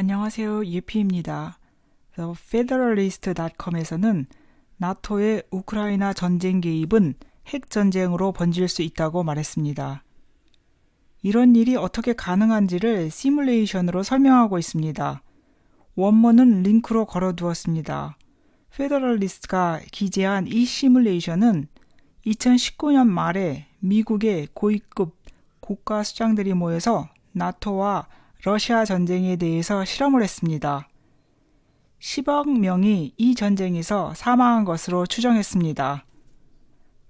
안녕하세요. 예피입니다. federalist.com에서는 나토의 우크라이나 전쟁 개입은 핵전쟁으로 번질 수 있다고 말했습니다. 이런 일이 어떻게 가능한지를 시뮬레이션으로 설명하고 있습니다. 원문은 링크로 걸어두었습니다. 페더럴리스트가 기재한 이 시뮬레이션은 2019년 말에 미국의 고위급 국가 수장들이 모여서 나토와 러시아 전쟁에 대해서 실험을 했습니다. 10억 명이 이 전쟁에서 사망한 것으로 추정했습니다.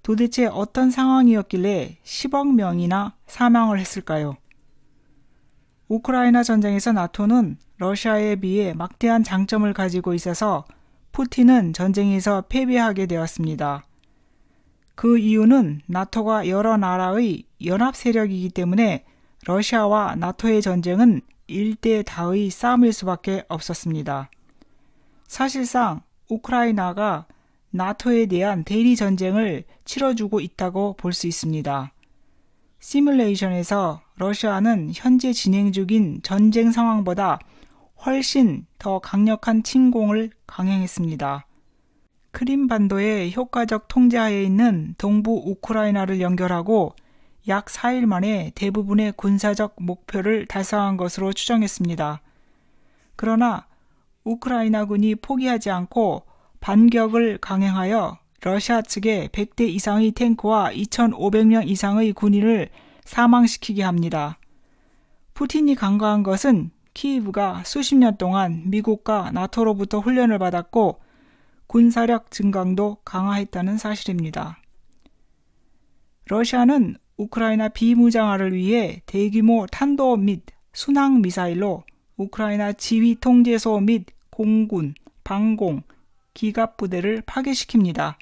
도대체 어떤 상황이었길래 10억 명이나 사망을 했을까요? 우크라이나 전쟁에서 나토는 러시아에 비해 막대한 장점을 가지고 있어서 푸틴은 전쟁에서 패배하게 되었습니다. 그 이유는 나토가 여러 나라의 연합 세력이기 때문에 러시아와 나토의 전쟁은 일대 다의 싸움일 수밖에 없었습니다. 사실상 우크라이나가 나토에 대한 대리 전쟁을 치러주고 있다고 볼 수 있습니다. 시뮬레이션에서 러시아는 현재 진행 중인 전쟁 상황보다 훨씬 더 강력한 침공을 강행했습니다. 크림반도의 효과적 통제하에 있는 동부 우크라이나를 연결하고 약 4일 만에 대부분의 군사적 목표를 달성한 것으로 추정했습니다. 그러나 우크라이나군이 포기하지 않고 반격을 강행하여 러시아 측의 100대 이상의 탱크와 2,500명 이상의 군인을 사망시키게 합니다. 푸틴이 간과한 것은 키이브가 수십 년 동안 미국과 나토로부터 훈련을 받았고 군사력 증강도 강화했다는 사실입니다. 러시아는 우크라이나 비무장화를 위해 대규모 탄도 및 순항 미사일로 우크라이나 지휘 통제소 및 공군, 방공, 기갑 부대를 파괴시킵니다.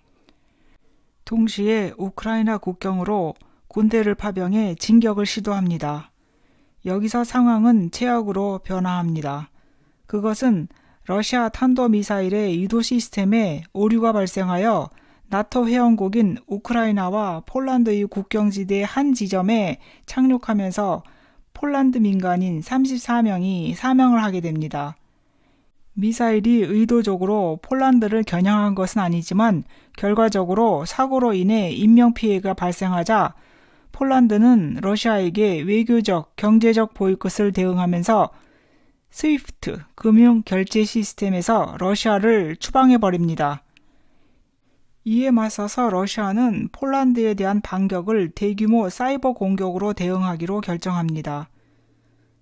동시에 우크라이나 국경으로 군대를 파병해 진격을 시도합니다. 여기서 상황은 최악으로 변화합니다. 그것은 러시아 탄도미사일의 유도 시스템에 오류가 발생하여 나토 회원국인 우크라이나와 폴란드의 국경지대의 한 지점에 착륙하면서 폴란드 민간인 34명이 사망을 하게 됩니다. 미사일이 의도적으로 폴란드를 겨냥한 것은 아니지만 결과적으로 사고로 인해 인명피해가 발생하자 폴란드는 러시아에게 외교적, 경제적 보이콧을 대응하면서 스위프트 금융 결제 시스템에서 러시아를 추방해버립니다. 이에 맞서서 러시아는 폴란드에 대한 반격을 대규모 사이버 공격으로 대응하기로 결정합니다.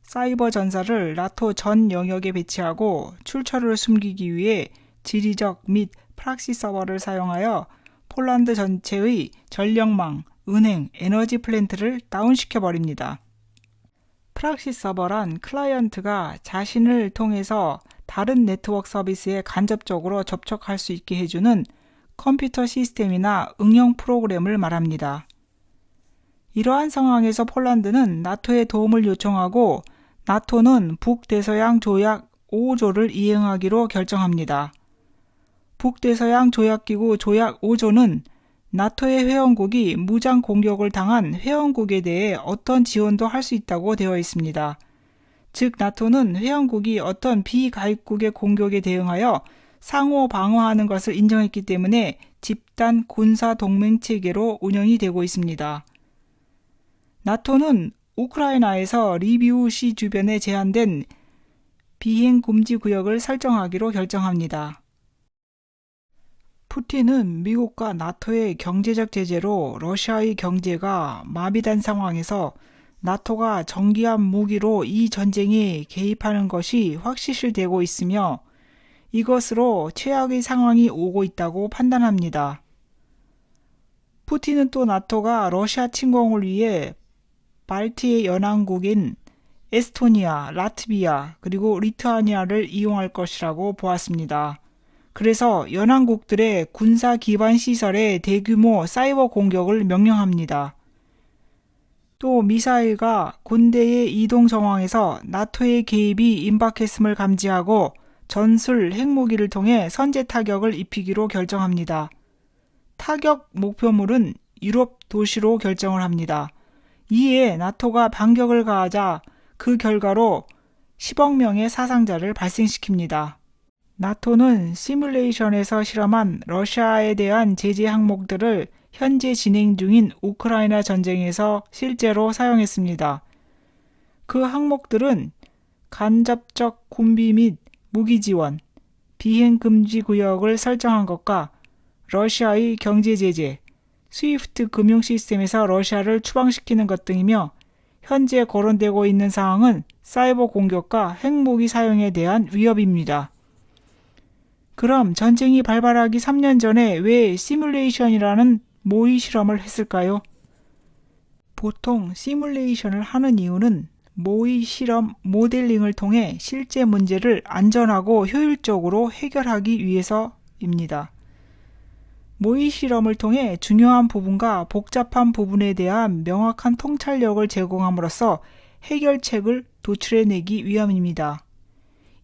사이버 전사를 나토 전 영역에 배치하고 출처를 숨기기 위해 지리적 및 프락시 서버를 사용하여 폴란드 전체의 전력망, 은행, 에너지 플랜트를 다운시켜버립니다. 프락시 서버란 클라이언트가 자신을 통해서 다른 네트워크 서비스에 간접적으로 접촉할 수 있게 해주는 컴퓨터 시스템이나 응용 프로그램을 말합니다. 이러한 상황에서 폴란드는 나토의 도움을 요청하고 나토는 북대서양 조약 5조를 이행하기로 결정합니다. 북대서양 조약기구 조약 5조는 나토의 회원국이 무장 공격을 당한 회원국에 대해 어떤 지원도 할 수 있다고 되어 있습니다. 즉 나토는 회원국이 어떤 비가입국의 공격에 대응하여 상호 방어하는 것을 인정했기 때문에 집단 군사 동맹 체계로 운영이 되고 있습니다. 나토는 우크라이나에서 리비우시 주변에 제한된 비행 금지 구역을 설정하기로 결정합니다. 푸틴은 미국과 나토의 경제적 제재로 러시아의 경제가 마비된 상황에서 나토가 전기한 무기로 이 전쟁에 개입하는 것이 확실시되고 있으며 이것으로 최악의 상황이 오고 있다고 판단합니다. 푸틴은 또 나토가 러시아 침공을 위해 발트의 연안국인 에스토니아, 라트비아 그리고 리투아니아를 이용할 것이라고 보았습니다. 그래서 연안국들의 군사 기반 시설에 대규모 사이버 공격을 명령합니다. 또 미사일과 군대의 이동 정황에서 나토의 개입이 임박했음을 감지하고 전술 핵무기를 통해 선제 타격을 입히기로 결정합니다. 타격 목표물은 유럽 도시로 결정을 합니다. 이에 나토가 반격을 가하자 그 결과로 10억 명의 사상자를 발생시킵니다. 나토는 시뮬레이션에서 실험한 러시아에 대한 제재 항목들을 현재 진행 중인 우크라이나 전쟁에서 실제로 사용했습니다. 그 항목들은 간접적 군비 및 무기 지원, 비행 금지 구역을 설정한 것과 러시아의 경제 제재, 스위프트 금융 시스템에서 러시아를 추방시키는 것 등이며 현재 거론되고 있는 상황은 사이버 공격과 핵무기 사용에 대한 위협입니다. 그럼 전쟁이 발발하기 3년 전에 왜 시뮬레이션이라는 모의 실험을 했을까요? 보통 시뮬레이션을 하는 이유는 모의 실험 모델링을 통해 실제 문제를 안전하고 효율적으로 해결하기 위해서입니다. 모의 실험을 통해 중요한 부분과 복잡한 부분에 대한 명확한 통찰력을 제공함으로써 해결책을 도출해내기 위함입니다.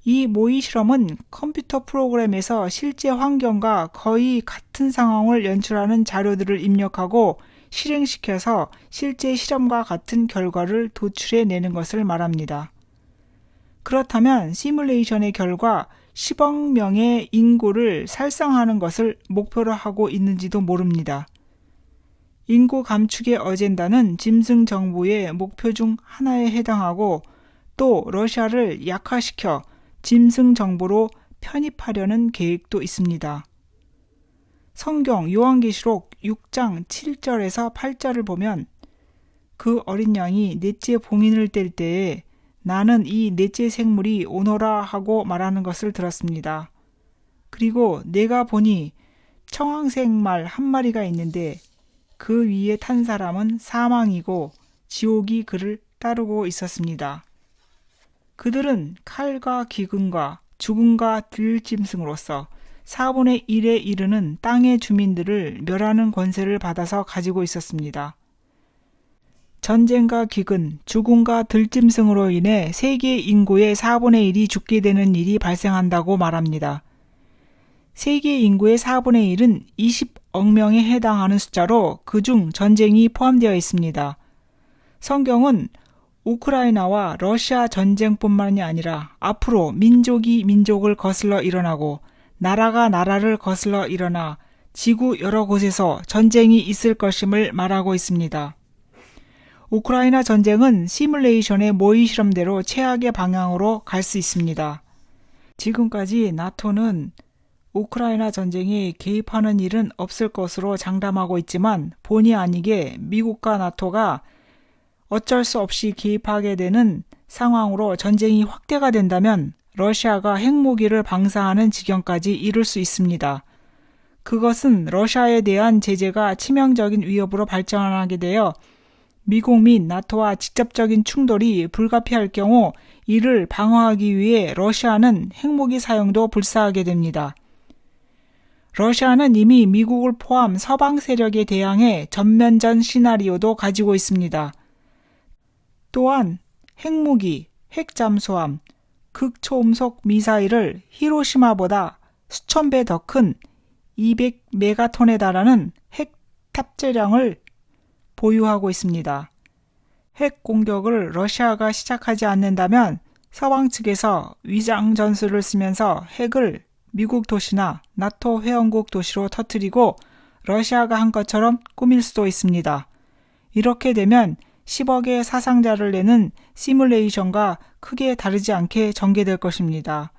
이 모의 실험은 컴퓨터 프로그램에서 실제 환경과 거의 같은 상황을 연출하는 자료들을 입력하고 실행시켜서 실제 실험과 같은 결과를 도출해내는 것을 말합니다. 그렇다면 시뮬레이션의 결과 10억 명의 인구를 살상하는 것을 목표로 하고 있는지도 모릅니다. 인구 감축의 어젠다는 짐승 정부의 목표 중 하나에 해당하고 또 러시아를 약화시켜 짐승 정부로 편입하려는 계획도 있습니다. 성경 요한계시록 6장 7절에서 8절을 보면 그 어린 양이 넷째 봉인을 뗄 때에 나는 이 넷째 생물이 오너라 하고 말하는 것을 들었습니다. 그리고 내가 보니 청황색 말 한 마리가 있는데 그 위에 탄 사람은 사망이고 지옥이 그를 따르고 있었습니다. 그들은 칼과 기근과 죽음과 들짐승으로서 4분의 1에 이르는 땅의 주민들을 멸하는 권세를 받아서 가지고 있었습니다. 전쟁과 기근, 죽음과 들짐승으로 인해 세계 인구의 4분의 1이 죽게 되는 일이 발생한다고 말합니다. 세계 인구의 4분의 1은 20억 명에 해당하는 숫자로 그중 전쟁이 포함되어 있습니다. 성경은 우크라이나와 러시아 전쟁뿐만이 아니라 앞으로 민족이 민족을 거슬러 일어나고 나라가 나라를 거슬러 일어나 지구 여러 곳에서 전쟁이 있을 것임을 말하고 있습니다. 우크라이나 전쟁은 시뮬레이션의 모의 실험대로 최악의 방향으로 갈 수 있습니다. 지금까지 나토는 우크라이나 전쟁에 개입하는 일은 없을 것으로 장담하고 있지만 본의 아니게 미국과 나토가 어쩔 수 없이 개입하게 되는 상황으로 전쟁이 확대가 된다면 러시아가 핵무기를 방사하는 지경까지 이를 수 있습니다. 그것은 러시아에 대한 제재가 치명적인 위협으로 발전하게 되어 미국 및 나토와 직접적인 충돌이 불가피할 경우 이를 방어하기 위해 러시아는 핵무기 사용도 불사하게 됩니다. 러시아는 이미 미국을 포함 서방 세력에 대항해 전면전 시나리오도 가지고 있습니다. 또한 핵무기, 핵잠수함, 극초음속 미사일을 히로시마보다 수천 배 더 큰 200메가톤에 달하는 핵 탑재량을 보유하고 있습니다. 핵 공격을 러시아가 시작하지 않는다면 서방 측에서 위장 전술을 쓰면서 핵을 미국 도시나 나토 회원국 도시로 터뜨리고 러시아가 한 것처럼 꾸밀 수도 있습니다. 이렇게 되면 10억의 사상자를 내는 시뮬레이션과 크게 다르지 않게 전개될 것입니다.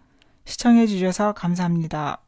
시청해 주셔서 감사합니다.